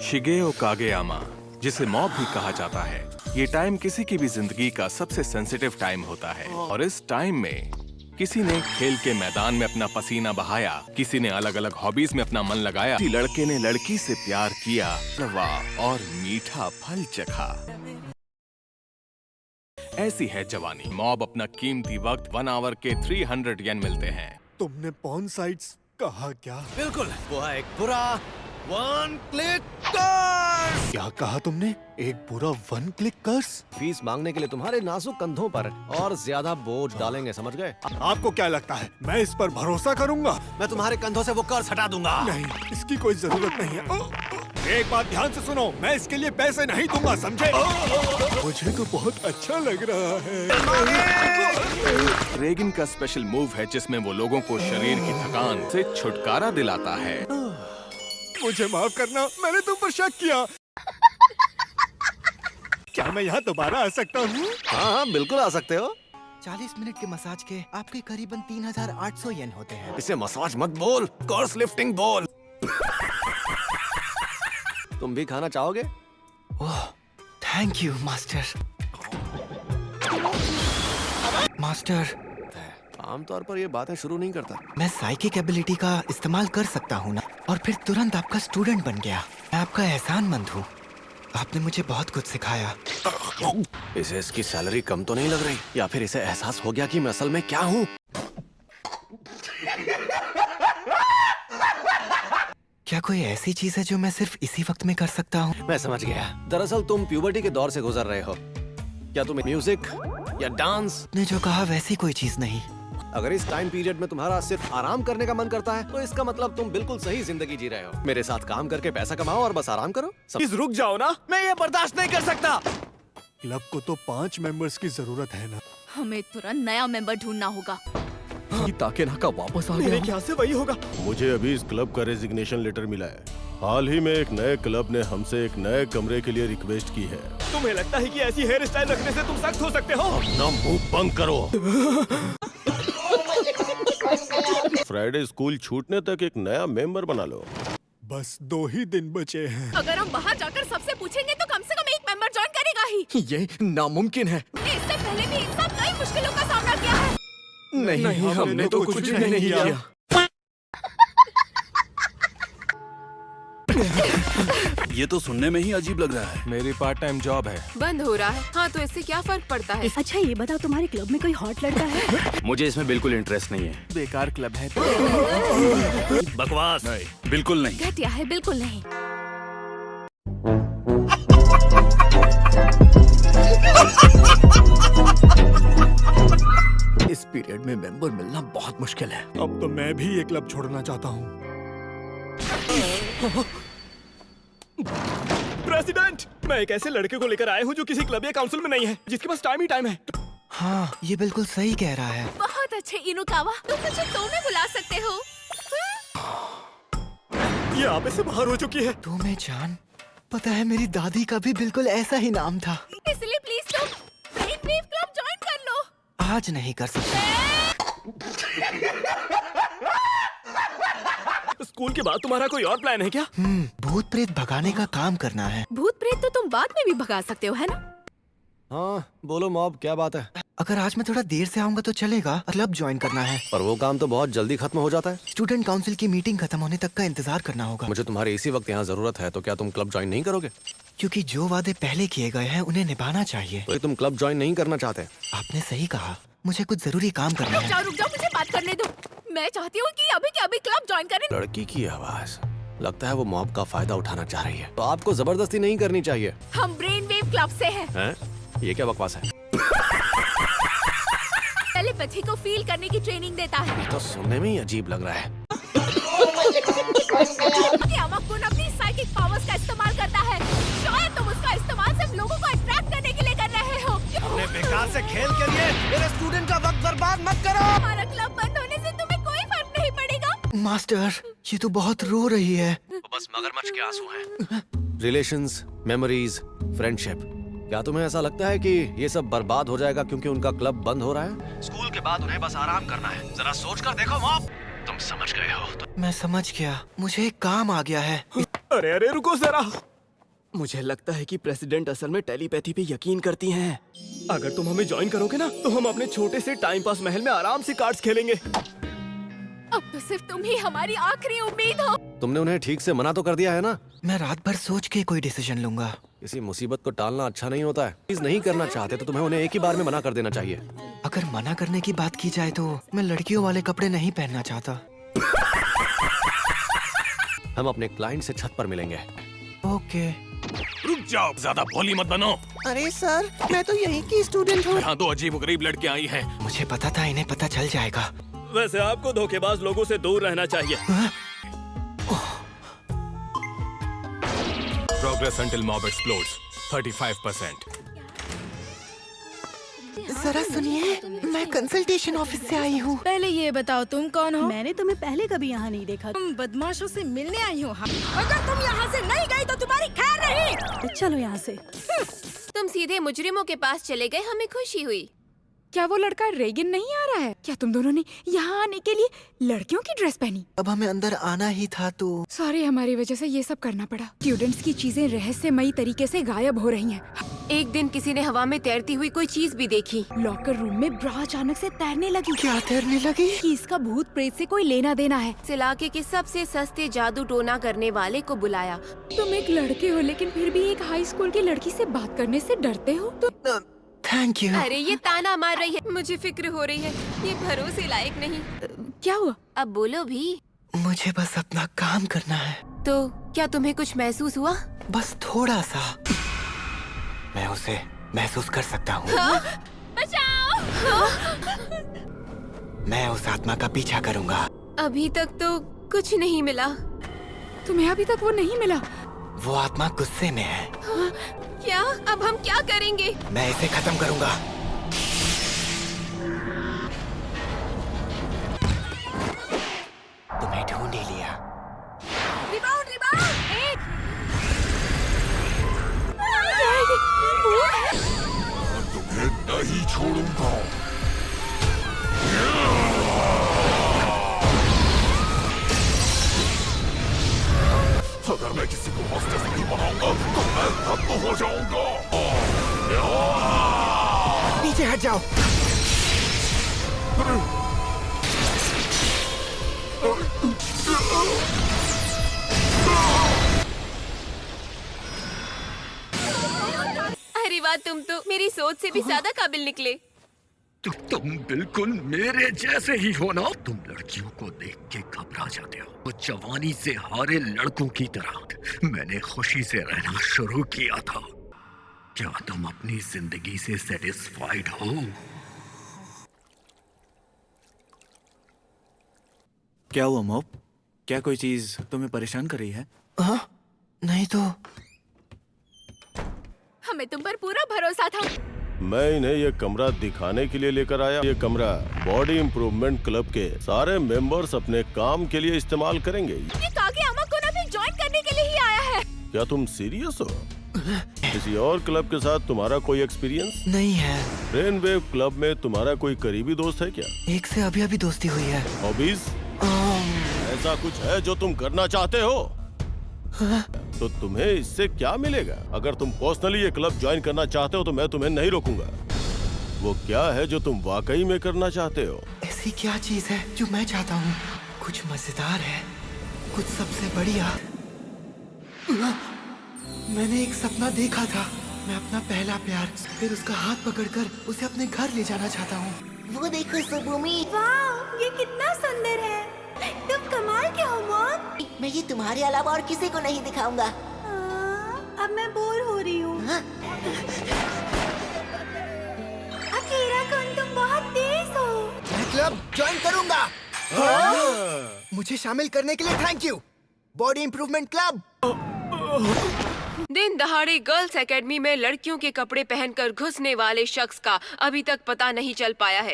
शिगेओ कागेयामा, जिसे मॉब भी कहा जाता है, ये टाइम किसी की भी जिंदगी का सबसे सेंसिटिव टाइम होता है। और इस टाइम में किसी ने खेल के मैदान में अपना पसीना बहाया, किसी ने अलग अलग हॉबीज में अपना मन लगाया, किसी लड़के ने लड़की से प्यार किया और मीठा फल चखा। ऐसी है जवानी। मॉब अपना कीमती वक्त 1 आवर के 300 येन मिलते हैं। तुमने पॉर्न साइट्स कहा क्या? बिल्कुल, वो है एक बुरा वन क्लिक कर्स। क्या कहा तुमने? एक बुरा वन क्लिक कर्स? फीस मांगने के लिए तुम्हारे नाजुक कंधों पर और ज्यादा बोझ डालेंगे, समझ गए? आपको क्या लगता है मैं इस पर भरोसा करूंगा? मैं तुम्हारे कंधों से वो कर्स हटा दूंगा। नहीं, इसकी कोई जरूरत नहीं है। एक बात ध्यान से सुनो, मैं इसके लिए पैसे नहीं दूंगा, समझे? मुझे तो बहुत अच्छा लग रहा है। रेगिन का स्पेशल मूव है जिसमें वो लोगों को शरीर की थकान से छुटकारा दिलाता है। मुझे माफ करना, मैंने तुम पर शक किया। क्या मैं यहाँ दोबारा आ सकता हूँ? हाँ, बिल्कुल आ सकते हो। 40 मिनट के मसाज के आपके करीबन 3800 येन होते हैं। इसे मसाज मत बोल, कर्स लिफ्टिंग बोल। तुम भी खाना चाहोगे? ओह, थैंक यू मास्टर। मास्टर, आमतौर पर ये बातें शुरू नहीं करता। मैं साइकिक एबिलिटी का इस्तेमाल कर सकता हूँ ना, और फिर तुरंत आपका स्टूडेंट बन गया। मैं आपका एहसानमंद हूँ। आपने मुझे बहुत कुछ सिखाया। इसे इसकी सैलरी कम तो नहीं लग रही, या फिर इसे एहसास हो गया कि मैं असल में क्या हूँ? क्या कोई ऐसी चीज है जो मैं सिर्फ इसी वक्त में कर सकता हूँ? मैं समझ गया। दरअसल तुम प्यूबर्टी के दौर से गुजर रहे हो। क्या तुम्हें म्यूजिक या डांस? ने जो कहा वैसी कोई चीज नहीं। अगर इस टाइम पीरियड में तुम्हारा सिर्फ आराम करने का मन करता है, तो इसका मतलब तुम बिल्कुल सही जिंदगी जी रहे हो। मेरे साथ काम करके पैसा कमाओ और बस आराम करो। प्लीज रुक जाओ ना, मैं ये बर्दाश्त नहीं कर सकता। क्लब को तो 5 मेंबर्स की जरूरत है ना। हमें तुरंत नया मेंबर ढूंढना होगा। ताके नाका वापस आ गया। क्या से वही होगा? मुझे अभी इस क्लब का रेजिग्नेशन लेटर मिला है। हाल ही में एक नए क्लब ने हमसे एक नए कमरे के लिए रिक्वेस्ट की है। तुम्हें लगता है कि ऐसी हेयर स्टाइल रखने से तुम सख्त हो सकते हो? अपना मुंह बंद करो। फ्राइडे स्कूल छूटने तक एक नया मेंबर बना लो। बस 2 ही दिन बचे हैं। अगर हम बाहर जाकर सबसे पूछेंगे तो कम से कम एक मेंबर ज्वाइन करेगा ही। ये नामुमकिन है। इससे पहले भी इन सब नई मुश्किलों का सामना किया है। नहीं, हमने तो कुछ भी नहीं किया। ये तो सुनने में ही अजीब लग रहा है। मेरी पार्ट टाइम जॉब है। बंद हो रहा है। हाँ, तो इससे क्या फर्क पड़ता है? अच्छा ये बताओ, तुम्हारे क्लब में कोई हॉट लड़का है? मुझे इसमें बिल्कुल इंटरेस्ट नहीं है। बेकार क्लब है। बकवास। नहीं, बिल्कुल नहीं। घटिया है, बिल्कुल नहीं। इस पीरियड में मेंबर मिलना बहुत मुश्किल है। अब तो मैं भी ये क्लब छोड़ना चाहता हूँ। प्रेसिडेंट, मैं एक ऐसे लड़के को लेकर आया हूँ जो किसी क्लब या काउंसिल में नहीं है, जिसके पास टाइम ही टाइम है। हाँ, ये बिल्कुल सही कह रहा है। बहुत अच्छे इनुकावा, तुम मुझे तो में बुला सकते हो। ये आप से बाहर हो चुकी है। तो मैं जान, पता है मेरी दादी का भी बिल्कुल ऐसा ही नाम था। इसलिए प्लीज तुम ब्रेन वेव क्लब ज्वाइन कर लो। आज नहीं कर सकता। स्कूल के बाद तुम्हारा कोई और प्लान है क्या? भूत प्रेत भगाने का काम करना है। भूत प्रेत तो तुम बाद में भी भगा सकते हो, है ना? हाँ, बोलो मॉब, क्या बात है? अगर आज मैं थोड़ा देर से आऊंगा तो चलेगा। क्लब ज्वाइन करना है। पर वो काम तो बहुत जल्दी खत्म हो जाता है। स्टूडेंट काउंसिल की मीटिंग खत्म होने तक का इंतजार करना होगा। मुझे तुम्हारे इसी वक्त यहाँ जरूरत है, तो क्या तुम क्लब ज्वाइन नहीं करोगे? क्योंकि जो वादे पहले किए गए हैं उन्हें निभाना चाहिए। तो तुम क्लब ज्वाइन नहीं करना चाहते? आपने सही कहा, मुझे कुछ जरूरी काम करना है। रुक जाओ, मुझे बात करने दो। मैं चाहती हूँ कि अभी के अभी क्लब ज्वाइन करें। लड़की की आवाज, लगता है वो मॉब का फायदा उठाना चाह रही है। तो आपको जबरदस्ती नहीं करनी चाहिए। हम ब्रेन वेव क्लब से हैं। हैं? ये क्या बकवास है? टेलीपैथी को फील करने की ट्रेनिंग देता है। तो सुनने में ही अजीब लग रहा है। अमकुन अपनी साइकिक पावर्स का इस्तेमाल करता है। शायद तुम उसका इस्तेमाल सिर्फ लोगों को अट्रैक्ट करने के लिए कर रहे हो। अपने बेकार से खेल के लिए मेरे स्टूडेंट का वक्त बर्बाद मत करो। हमारा क्लब बंद होने से तुम्हें कोई फर्क नहीं पड़ेगा। मास्टर, ये तो बहुत रो रही है। वो बस मगरमच्छ के आंसू हैं। रिलेशंस, मेमोरीज, फ्रेंडशिप, क्या तुम्हें ऐसा लगता है कि ये सब बर्बाद हो जाएगा क्योंकि उनका क्लब बंद हो रहा है? स्कूल के बाद उन्हें बस आराम करना है। जरा सोच कर देखो मॉब, तुम समझ गए हो। मैं समझ गया, मुझे एक काम आ गया है। अरे रुको जरा। मुझे लगता है कि प्रेसिडेंट असल में टेलीपैथी पे यकीन करती हैं। अगर तुम हमें ज्वाइन करोगे ना तो हम अपने छोटे से टाइम पास महल में आराम से कार्ड्स खेलेंगे। अब तो सिर्फ तुम ही हमारी आखिरी उम्मीद हो। तुमने उन्हें ठीक से मना तो कर दिया है ना? मैं रात भर सोच के कोई डिसीजन लूंगा। किसी मुसीबत को टालना अच्छा नहीं होता है। चीज नहीं करना चाहते तो तुम्हें उन्हें एक ही बार में मना कर देना चाहिए। अगर मना करने की बात की जाए तो मैं लड़कियों वाले कपड़े नहीं पहनना चाहता। हम अपने क्लाइंट से छत पर मिलेंगे। ओके। रुक जाओ, ज्यादा भोली मत बनो। अरे सर, मैं तो यहीं की स्टूडेंट हूँ। यहाँ 2 अजीब-गरीब लड़कियाँ आई हैं। मुझे पता था इन्हें पता चल जाएगा। वैसे आपको धोखेबाज लोगों से दूर रहना चाहिए। Progress until mob explodes 35%. जरा सुनिए, मैं कंसल्टेशन ऑफिस से आई हूँ। पहले ये बताओ तुम कौन हो? मैंने तुम्हें पहले कभी यहाँ नहीं देखा। तुम बदमाशों से मिलने आई हो। अगर तुम यहाँ से नहीं गई तो तुम्हारी खैर नहीं। चलो यहाँ से। तुम सीधे मुजरिमों के पास चले गए, हमें खुशी हुई। क्या वो लड़का रेगिन नहीं आ रहा है? क्या तुम दोनों ने यहाँ आने के लिए लड़कियों की ड्रेस पहनी? अब हमें अंदर आना ही था तो। सॉरी, हमारी वजह से ये सब करना पड़ा। स्टूडेंट्स की चीजें रहस्यमयी तरीके से गायब हो रही हैं। एक दिन किसी ने हवा में तैरती हुई कोई चीज भी देखी। लॉकर रूम में ब्रा अचानक से तैरने लगी। क्या तैरने लगी? कि इसका भूत प्रेत से कोई लेना देना है। इस इलाके के सबसे सस्ते जादू टोना करने वाले को बुलाया। तुम एक लड़के हो लेकिन फिर भी एक हाई स्कूल की लड़की से बात करने से डरते हो? Thank you. अरे ये ताना मार रही है, मुझे फिक्र हो रही है। ये भरोसे लायक नहीं। क्या हुआ? अब बोलो भी। मुझे बस अपना काम करना है। तो क्या तुम्हें कुछ महसूस हुआ? बस थोड़ा सा। मैं उसे महसूस कर सकता हूँ। बचाओ! मैं उस आत्मा का पीछा करूँगा। अभी तक तो कुछ नहीं मिला। तुम्हें अभी तक वो नहीं मिला? वो आत्मा गुस्से में है। क्या? अब हम क्या करेंगे? मैं इसे खत्म करूँगा। तुम्हें ढूंढ ही लिया। Rebound, rebound! एक! तुम्हें नहीं छोड़ूंगा। अगर मैं किसी को हॉस्टेस नहीं बनाऊंगा तो मैं खत्म हो जाऊंगा। पीछे हट जाओ। अरे वाह, तुम तो मेरी सोच से भी ज्यादा काबिल निकले। तो तुम बिल्कुल मेरे जैसे ही हो ना। तुम लड़कियों को देख के घबरा जाते हो, वो जवानी से हारे लड़कों की तरह। मैंने खुशी से रहना शुरू किया था। क्या तुम अपनी जिंदगी से सेटिस्फाइड हो? क्या हुआ मॉब? क्या कोई चीज तुम्हें परेशान कर रही है? हाँ? नहीं तो। हमें तुम पर पूरा भरोसा था। मैं इन्हें ये कमरा दिखाने के लिए लेकर आया। ये कमरा बॉडी इम्प्रूवमेंट क्लब के सारे मेंबर्स अपने काम के लिए इस्तेमाल करेंगे। ये कागेयामा को ना भी ज्वाइन करने के लिए ही आया है। क्या तुम सीरियस हो? किसी और क्लब के साथ तुम्हारा कोई एक्सपीरियंस नहीं है। ब्रेन वेव क्लब में तुम्हारा कोई करीबी दोस्त है क्या? एक से अभी अभी दोस्ती हुई है। हॉबीज? ऐसा कुछ है जो तुम करना चाहते हो? तो तुम्हें इससे क्या मिलेगा? अगर तुम पर्सनली ये क्लब ज्वाइन करना चाहते हो तो मैं तुम्हें नहीं रोकूंगा। वो क्या है जो तुम वाकई में करना चाहते हो? ऐसी क्या चीज है जो मैं चाहता हूँ? कुछ मजेदार है, कुछ सबसे बढ़िया। मैंने एक सपना देखा था। मैं अपना पहला प्यार, फिर उसका हाथ पकड़कर उसे अपने घर ले जाना चाहता हूँ। वो देखो सुबुमी। वाह, ये कितना सुंदर है। तुम कमाल के हो मॉम। मैं ये तुम्हारे अलावा और किसी को नहीं दिखाऊंगा। अब मैं बोर हो रही हूँ। अकीरा कुन, तुम बहुत तेज हो। मैं क्लब ज्वाइन करूंगा। मुझे शामिल करने के लिए thank you. Body improvement club. दिन दहाड़े गर्ल्स एकेडमी में लड़कियों के कपड़े पहनकर घुसने वाले शख्स का अभी तक पता नहीं चल पाया है।